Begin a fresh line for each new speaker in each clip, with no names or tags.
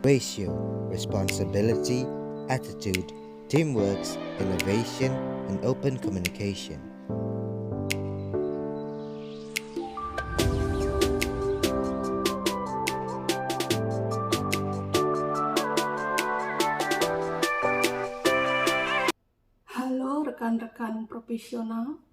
Ratio, responsibility, attitude, teamwork, innovation, and open communication.
Halo rekan-rekan profesional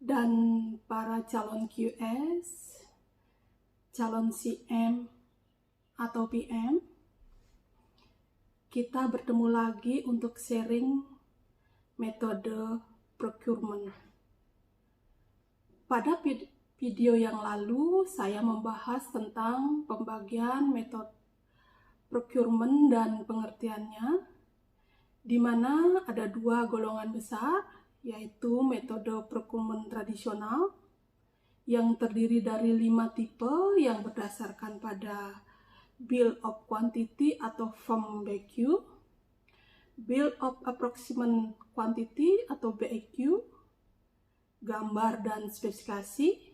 dan para calon QS, calon CM atau PM. Kita bertemu lagi untuk sharing metode procurement. Pada video yang lalu saya membahas tentang pembagian metode procurement dan pengertiannya, di mana ada dua golongan besar, yaitu metode procurement tradisional yang terdiri dari 5 tipe yang berdasarkan pada Bill of Quantity atau FOMBQ, Bill of Approximate Quantity atau BAQ, gambar dan spesifikasi,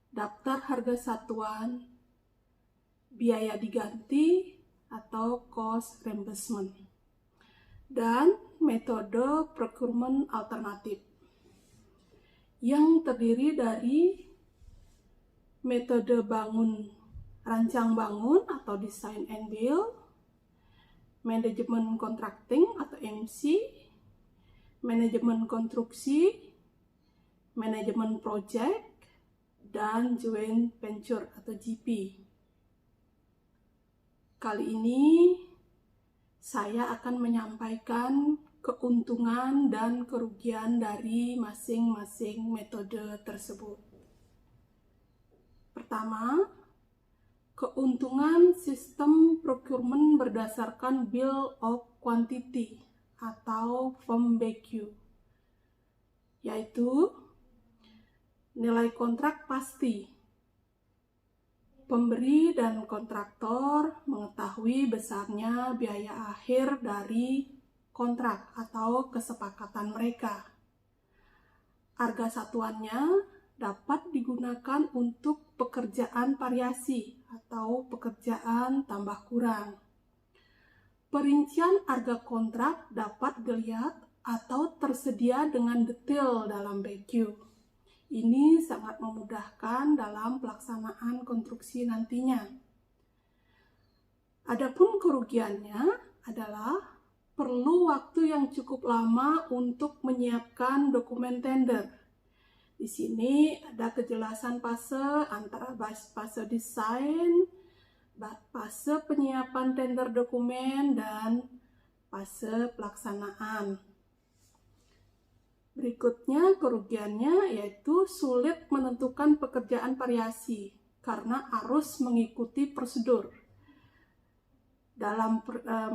daftar harga satuan, biaya diganti atau cost reimbursement, dan metode procurement alternatif yang terdiri dari metode rancang bangun atau design and build, manajemen contracting atau MC, manajemen konstruksi, manajemen project, dan joint venture atau GP. Kali ini saya akan menyampaikan keuntungan dan kerugian dari masing-masing metode tersebut. Pertama, keuntungan sistem procurement berdasarkan Bill of Quantity atau FOMBQ, yaitu nilai kontrak pasti. Pemberi dan kontraktor mengetahui besarnya biaya akhir dari kontrak atau kesepakatan mereka. Harga satuannya dapat digunakan untuk pekerjaan variasi atau pekerjaan tambah kurang. Perincian harga kontrak dapat dilihat atau tersedia dengan detail dalam BQ. Ini sangat memudahkan dalam pelaksanaan konstruksi nantinya. Adapun kerugiannya adalah perlu waktu yang cukup lama untuk menyiapkan dokumen tender. Di sini ada kejelasan fase antara fase desain, fase penyiapan tender dokumen, dan fase pelaksanaan. Berikutnya kerugiannya yaitu sulit menentukan pekerjaan variasi karena harus mengikuti prosedur. Dalam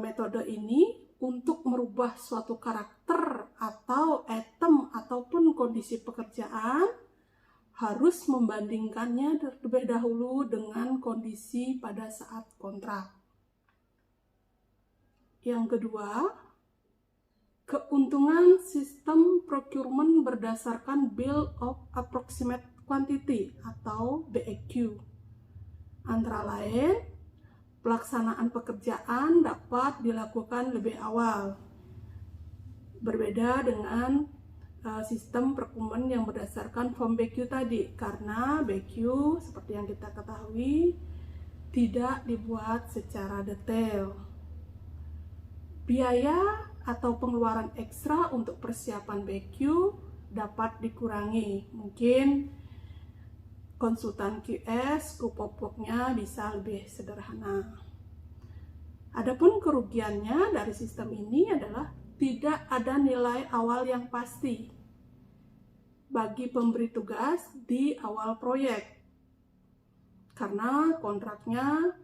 metode ini, untuk merubah suatu karakter atau item ataupun kondisi pekerjaan harus membandingkannya terlebih dahulu dengan kondisi pada saat kontrak. Yang kedua, keuntungan sistem procurement berdasarkan Bill of Approximate Quantity atau BAQ. Antara lain, pelaksanaan pekerjaan dapat dilakukan lebih awal. Berbeda dengan sistem procurement yang berdasarkan FOMBQ tadi, karena BQ seperti yang kita ketahui tidak dibuat secara detail. Biaya atau pengeluaran ekstra untuk persiapan BQ dapat dikurangi. Mungkin konsultan QS, scope of work-nya bisa lebih sederhana. Adapun kerugiannya dari sistem ini adalah tidak ada nilai awal yang pasti bagi pemberi tugas di awal proyek, karena kontraknya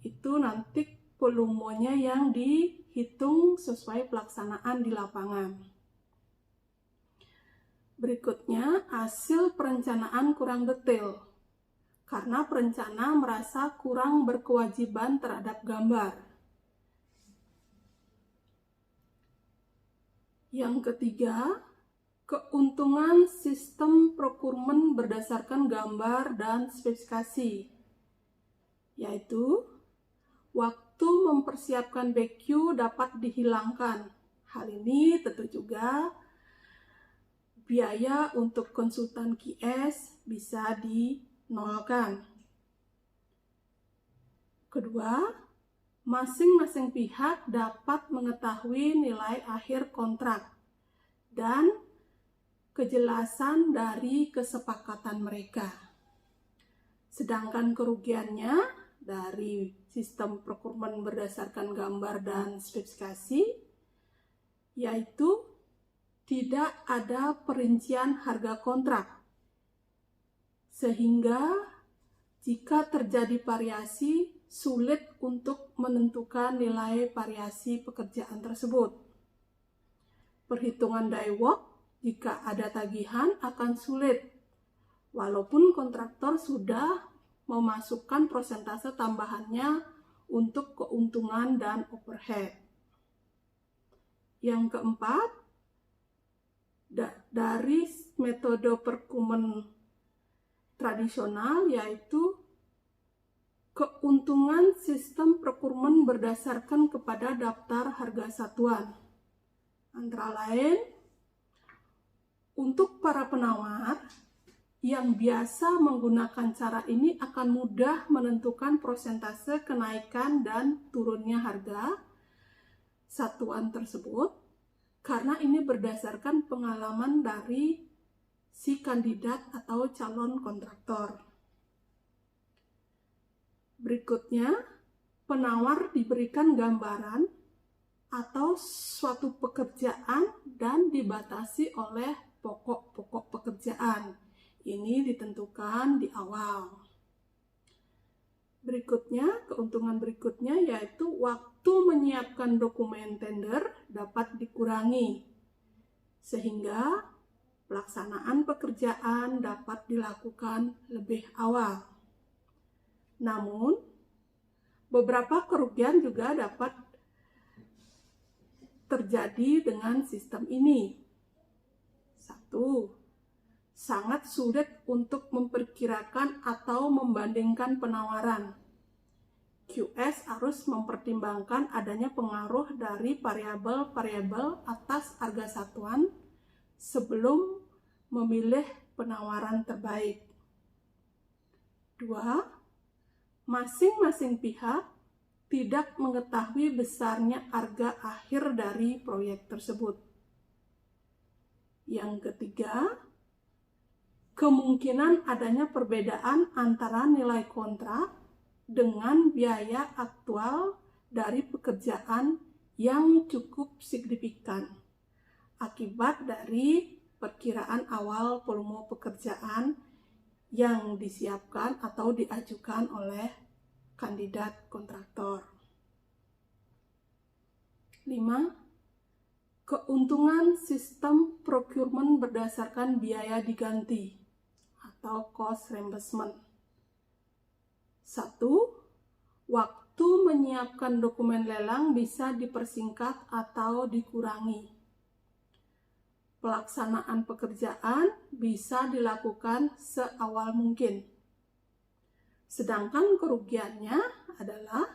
itu nanti volumenya yang dihitung sesuai pelaksanaan di lapangan. Berikutnya, hasil perencanaan kurang detail, karena perencana merasa kurang berkewajiban terhadap gambar. Yang ketiga, keuntungan sistem procurement berdasarkan gambar dan spesifikasi. yaitu waktu mempersiapkan BQ dapat dihilangkan. Hal ini tentu juga biaya untuk konsultan QS bisa dinolkan. Kedua, masing-masing pihak dapat mengetahui nilai akhir kontrak dan kejelasan dari kesepakatan mereka. Sedangkan kerugiannya dari sistem procurement berdasarkan gambar dan spesifikasi, yaitu tidak ada perincian harga kontrak. Sehingga jika terjadi variasi, sulit untuk menentukan nilai variasi pekerjaan tersebut. Perhitungan die work jika ada tagihan akan sulit, walaupun kontraktor sudah memasukkan persentase tambahannya untuk keuntungan dan overhead. Yang keempat, dari metode procurement tradisional, yaitu keuntungan sistem procurement berdasarkan kepada daftar harga satuan. Antara lain, untuk para penawar yang biasa menggunakan cara ini akan mudah menentukan persentase kenaikan dan turunnya harga satuan tersebut, karena ini berdasarkan pengalaman dari si kandidat atau calon kontraktor. Berikutnya, penawar diberikan gambaran atau suatu pekerjaan dan dibatasi oleh pokok-pokok pekerjaan. Ini ditentukan di awal. Berikutnya, keuntungan berikutnya yaitu waktu menyiapkan dokumen tender dapat dikurangi, sehingga pelaksanaan pekerjaan dapat dilakukan lebih awal. Namun, beberapa kerugian juga dapat terjadi dengan sistem ini. 1. Sangat sulit untuk memperkirakan atau membandingkan penawaran. QS harus mempertimbangkan adanya pengaruh dari variabel-variabel atas harga satuan sebelum memilih penawaran terbaik. 2. Masing-masing pihak tidak mengetahui besarnya harga akhir dari proyek tersebut. Yang ketiga, kemungkinan adanya perbedaan antara nilai kontrak dengan biaya aktual dari pekerjaan yang cukup signifikan akibat dari perkiraan awal volume pekerjaan yang disiapkan atau diajukan oleh kandidat kontraktor. 5. Keuntungan sistem procurement berdasarkan biaya diganti atau cost reimbursement. 1. Waktu menyiapkan dokumen lelang bisa dipersingkat atau dikurangi. Pelaksanaan pekerjaan bisa dilakukan seawal mungkin. Sedangkan kerugiannya adalah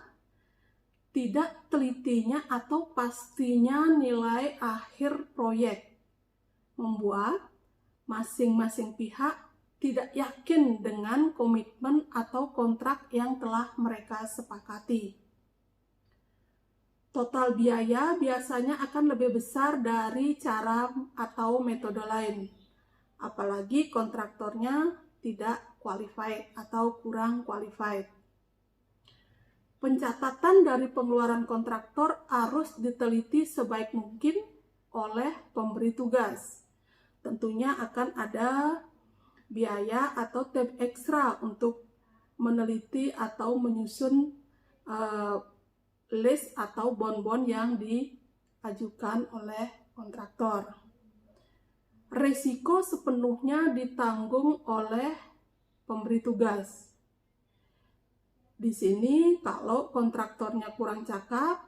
tidak telitinya atau pastinya nilai akhir proyek, membuat masing-masing pihak tidak yakin dengan komitmen atau kontrak yang telah mereka sepakati. Total biaya biasanya akan lebih besar dari cara atau metode lain, apalagi kontraktornya tidak qualified atau kurang qualified. Pencatatan dari pengeluaran kontraktor harus diteliti sebaik mungkin oleh pemberi tugas. Tentunya akan ada biaya atau tab ekstra untuk meneliti atau menyusun list atau bon-bon yang diajukan oleh kontraktor. Risiko sepenuhnya ditanggung oleh pemberi tugas. Di sini kalau kontraktornya kurang cakap,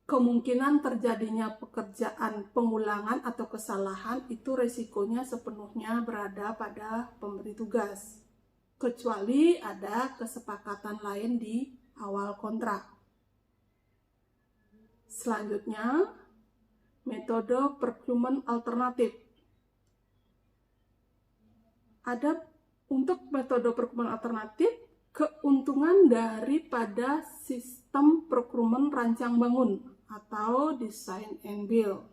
kemungkinan terjadinya pekerjaan pengulangan atau kesalahan itu resikonya sepenuhnya berada pada pemberi tugas. kecuali ada kesepakatan lain di awal kontrak. Selanjutnya, metode procurement alternatif. Untuk metode procurement alternatif, keuntungan daripada sistem procurement rancang bangun atau design and build.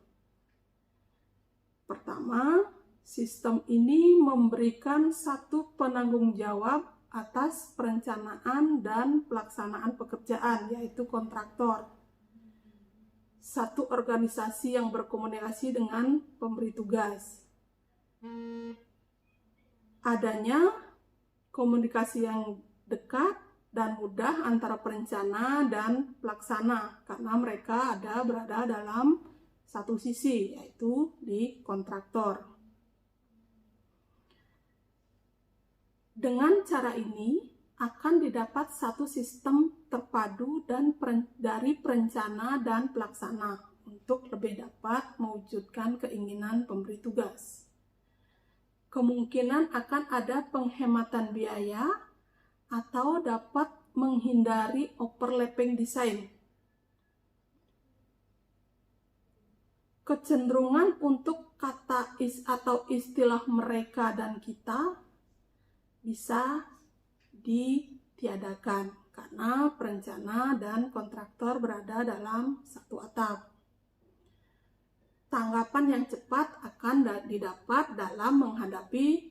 Pertama, sistem ini memberikan satu penanggung jawab atas perencanaan dan pelaksanaan pekerjaan, yaitu kontraktor. Satu organisasi yang berkomunikasi dengan pemberi tugas. Adanya komunikasi yang dekat dan mudah antara perencana dan pelaksana, karena mereka berada dalam satu sisi, yaitu di kontraktor. Dengan cara ini akan didapat satu sistem terpadu dari perencana dan pelaksana untuk lebih dapat mewujudkan keinginan pemberi tugas. Kemungkinan akan ada penghematan biaya atau dapat menghindari overlapping desain. Kecenderungan untuk kata atau istilah mereka dan kita bisa ditiadakan karena perencana dan kontraktor berada dalam satu atap. Tanggapan yang cepat akan didapat dalam menghadapi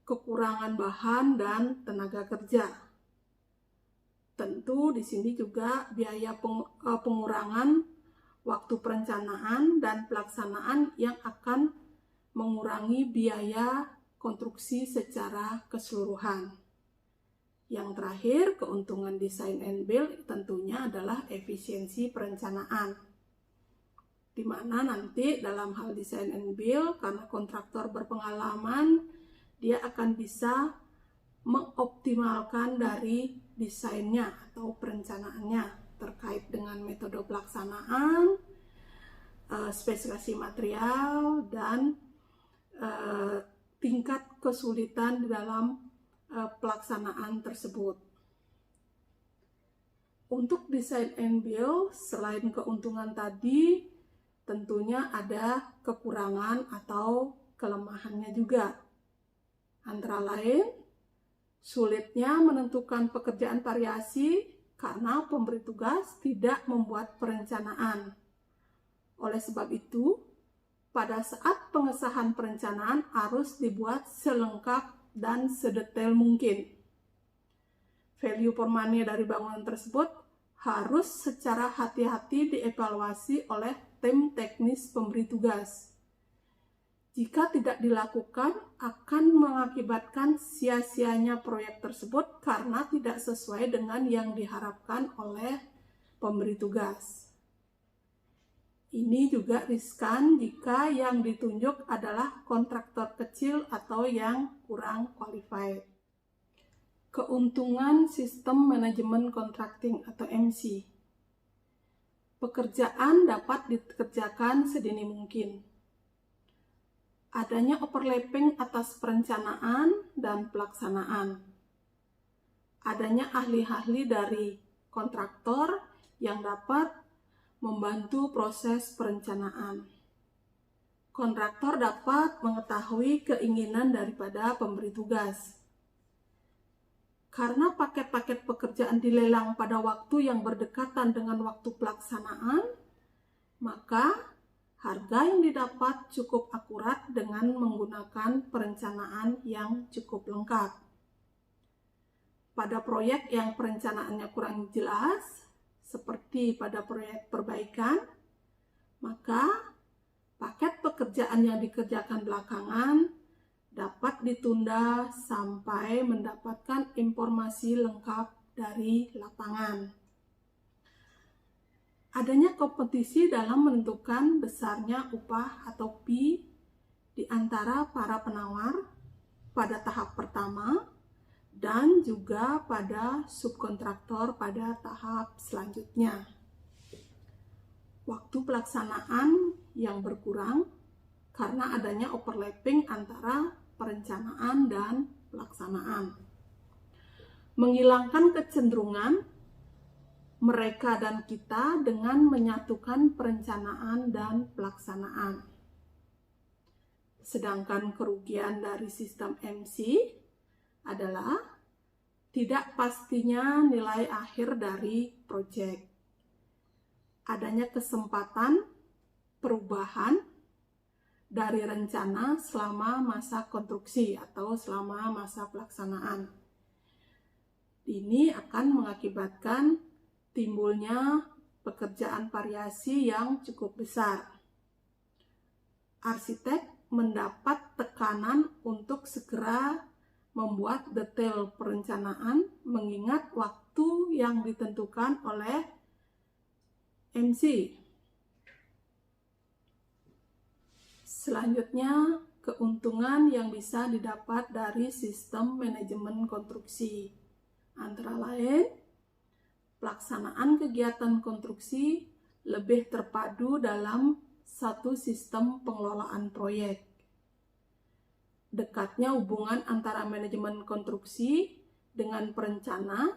kekurangan bahan dan tenaga kerja. Tentu di sini juga biaya pengurangan waktu perencanaan dan pelaksanaan yang akan mengurangi biaya konstruksi secara keseluruhan. Yang terakhir, keuntungan design and build tentunya adalah efisiensi perencanaan, di mana nanti dalam hal design and build, karena kontraktor berpengalaman, dia akan bisa mengoptimalkan dari desainnya atau perencanaannya terkait dengan metode pelaksanaan, spesifikasi material, dan tingkat kesulitan di dalam pelaksanaan tersebut. Untuk design and build, selain keuntungan tadi, tentunya ada kekurangan atau kelemahannya juga. Antara lain, sulitnya menentukan pekerjaan variasi karena pemberi tugas tidak membuat perencanaan. Oleh sebab itu, pada saat pengesahan perencanaan harus dibuat selengkap dan sedetail mungkin. Value for money dari bangunan tersebut harus secara hati-hati dievaluasi oleh tim teknis pemberi tugas. Jika tidak dilakukan, akan mengakibatkan sia-sianya proyek tersebut karena tidak sesuai dengan yang diharapkan oleh pemberi tugas. Ini juga riskan jika yang ditunjuk adalah kontraktor kecil atau yang kurang qualified. Keuntungan sistem manajemen contracting atau MC. Pekerjaan dapat dikerjakan sedini mungkin. Adanya overlapping atas perencanaan dan pelaksanaan. Adanya ahli-ahli dari kontraktor yang dapat membantu proses perencanaan. Kontraktor dapat mengetahui keinginan daripada pemberi tugas. Karena paket-paket pekerjaan dilelang pada waktu yang berdekatan dengan waktu pelaksanaan, maka harga yang didapat cukup akurat dengan menggunakan perencanaan yang cukup lengkap. Pada proyek yang perencanaannya kurang jelas, seperti pada proyek perbaikan, maka paket pekerjaan yang dikerjakan belakangan dapat ditunda sampai mendapatkan informasi lengkap dari lapangan. Adanya kompetisi dalam menentukan besarnya upah atau fee di antara para penawar pada tahap pertama dan juga pada subkontraktor pada tahap selanjutnya. Waktu pelaksanaan yang berkurang karena adanya overlapping antara perencanaan dan pelaksanaan. menghilangkan kecenderungan mereka dan kita dengan menyatukan perencanaan dan pelaksanaan. Sedangkan kerugian dari sistem MC adalah tidak pastinya nilai akhir dari proyek. Adanya kesempatan perubahan dari rencana selama masa konstruksi atau selama masa pelaksanaan. Ini akan mengakibatkan timbulnya pekerjaan variasi yang cukup besar. Arsitek mendapat tekanan untuk segera membuat detail perencanaan mengingat waktu yang ditentukan oleh MC. Selanjutnya, keuntungan yang bisa didapat dari sistem manajemen konstruksi. Antara lain, pelaksanaan kegiatan konstruksi lebih terpadu dalam satu sistem pengelolaan proyek. Dekatnya hubungan antara manajemen konstruksi dengan perencana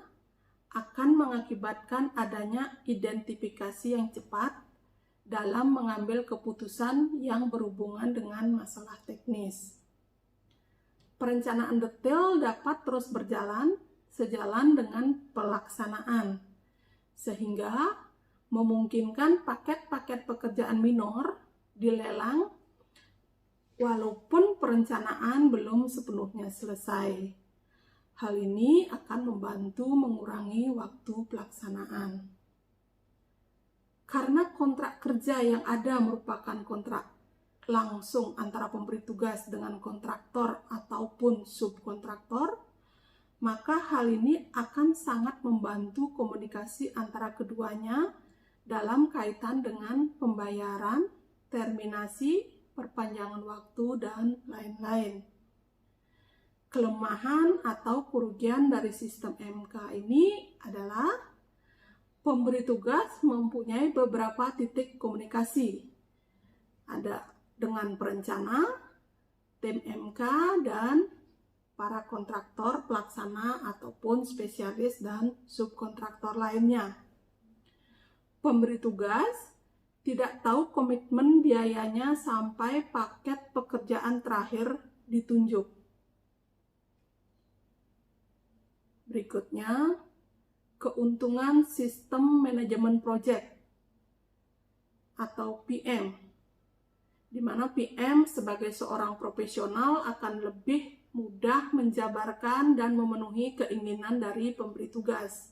akan mengakibatkan adanya identifikasi yang cepat dalam mengambil keputusan yang berhubungan dengan masalah teknis. Perencanaan detail dapat terus berjalan sejalan dengan pelaksanaan, sehingga memungkinkan paket-paket pekerjaan minor dilelang walaupun perencanaan belum sepenuhnya selesai. Hal ini akan membantu mengurangi waktu pelaksanaan. Karena kontrak kerja yang ada merupakan kontrak langsung antara pemberi tugas dengan kontraktor ataupun subkontraktor, maka hal ini akan sangat membantu komunikasi antara keduanya dalam kaitan dengan pembayaran, terminasi, perpanjangan waktu, dan lain-lain. Kelemahan atau kerugian dari sistem MK ini adalah pemberi tugas mempunyai beberapa titik komunikasi. Ada dengan perencana, tim MK, dan para kontraktor pelaksana ataupun spesialis dan subkontraktor lainnya. Pemberi tugas tidak tahu komitmen biayanya sampai paket pekerjaan terakhir ditunjuk. Berikutnya, keuntungan sistem manajemen proyek atau PM, di mana PM sebagai seorang profesional akan lebih mudah menjabarkan dan memenuhi keinginan dari pemberi tugas.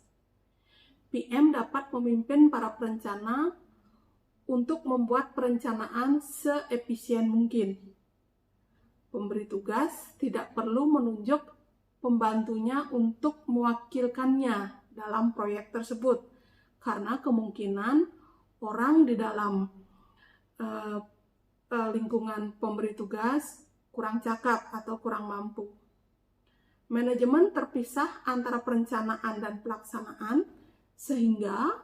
PM dapat memimpin para perencana untuk membuat perencanaan seefisien mungkin. Pemberi tugas tidak perlu menunjuk pembantunya untuk mewakilkannya dalam proyek tersebut, karena kemungkinan orang di dalam lingkungan pemberi tugas kurang cakap atau kurang mampu. Manajemen terpisah antara perencanaan dan pelaksanaan, sehingga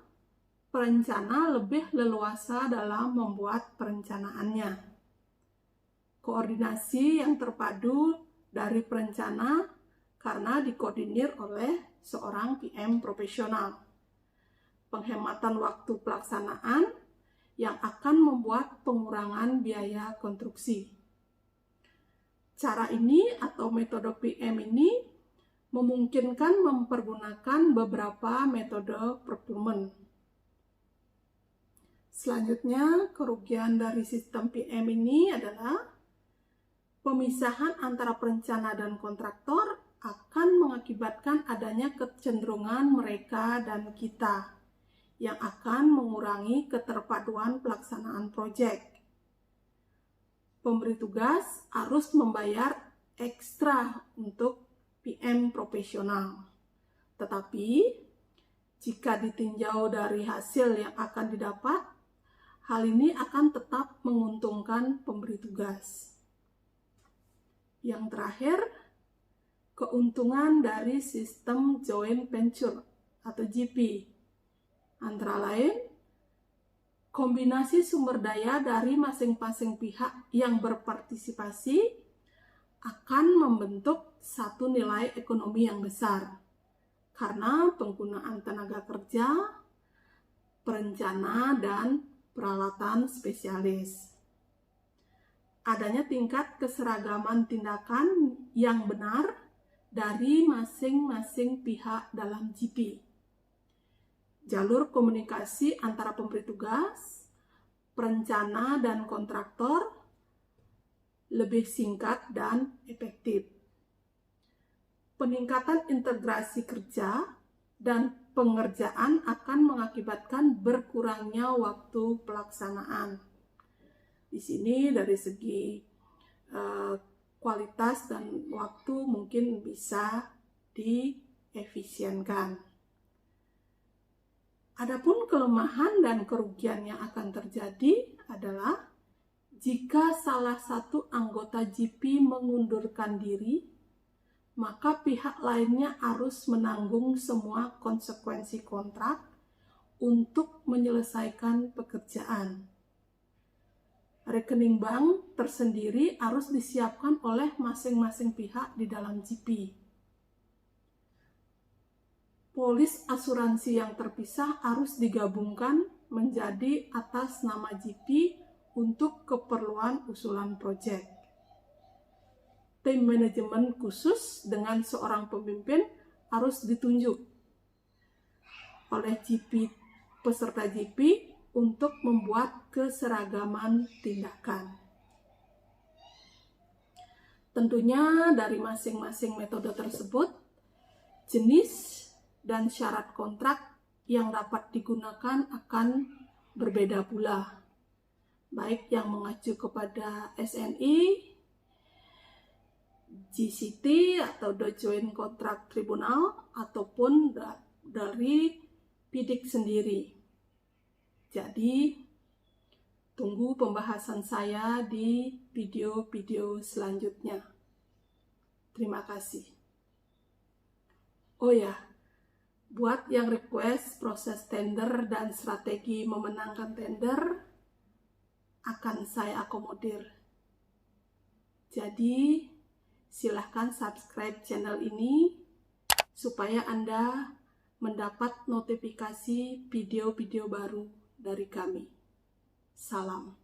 perencana lebih leluasa dalam membuat perencanaannya. Koordinasi yang terpadu dari perencana karena dikoordinir oleh seorang PM profesional. Penghematan waktu pelaksanaan yang akan membuat pengurangan biaya konstruksi. Cara ini atau metode PM ini memungkinkan mempergunakan beberapa metode procurement. Selanjutnya, kerugian dari sistem PM ini adalah pemisahan antara perencana dan kontraktor akan mengakibatkan adanya kecenderungan mereka dan kita yang akan mengurangi keterpaduan pelaksanaan proyek. Pemberi tugas harus membayar ekstra untuk PM profesional. Tetapi, jika ditinjau dari hasil yang akan didapat, hal ini akan tetap menguntungkan pemberi tugas. Yang terakhir, keuntungan dari sistem joint venture atau GP. Antara lain, kombinasi sumber daya dari masing-masing pihak yang berpartisipasi akan membentuk satu nilai ekonomi yang besar. karena penggunaan tenaga kerja, perencana, dan peralatan spesialis. Adanya tingkat keseragaman tindakan yang benar dari masing-masing pihak dalam GP. Jalur komunikasi antara pemberi tugas, perencana, dan kontraktor lebih singkat dan efektif. Peningkatan integrasi kerja dan pengerjaan akan mengakibatkan berkurangnya waktu pelaksanaan. Di sini dari segi kualitas dan waktu mungkin bisa diefisienkan. Adapun kelemahan dan kerugian yang akan terjadi adalah jika salah satu anggota GP mengundurkan diri, maka pihak lainnya harus menanggung semua konsekuensi kontrak untuk menyelesaikan pekerjaan. Rekening bank tersendiri harus disiapkan oleh masing-masing pihak di dalam GP. Polis asuransi yang terpisah harus digabungkan menjadi atas nama GP untuk keperluan usulan proyek. Tim manajemen khusus dengan seorang pemimpin harus ditunjuk oleh GP, peserta GP, untuk membuat keseragaman tindakan. Tentunya dari masing-masing metode tersebut, jenis dan syarat kontrak yang dapat digunakan akan berbeda pula, baik yang mengacu kepada SNI, GCT atau The Joint Contract Tribunal, ataupun dari PIDIC sendiri. Jadi, tunggu pembahasan saya di video-video selanjutnya. Terima kasih. Oh ya, buat yang request proses tender dan strategi memenangkan tender, akan saya akomodir. Jadi, silahkan subscribe channel ini supaya Anda mendapat notifikasi video-video baru dari kami. Salam.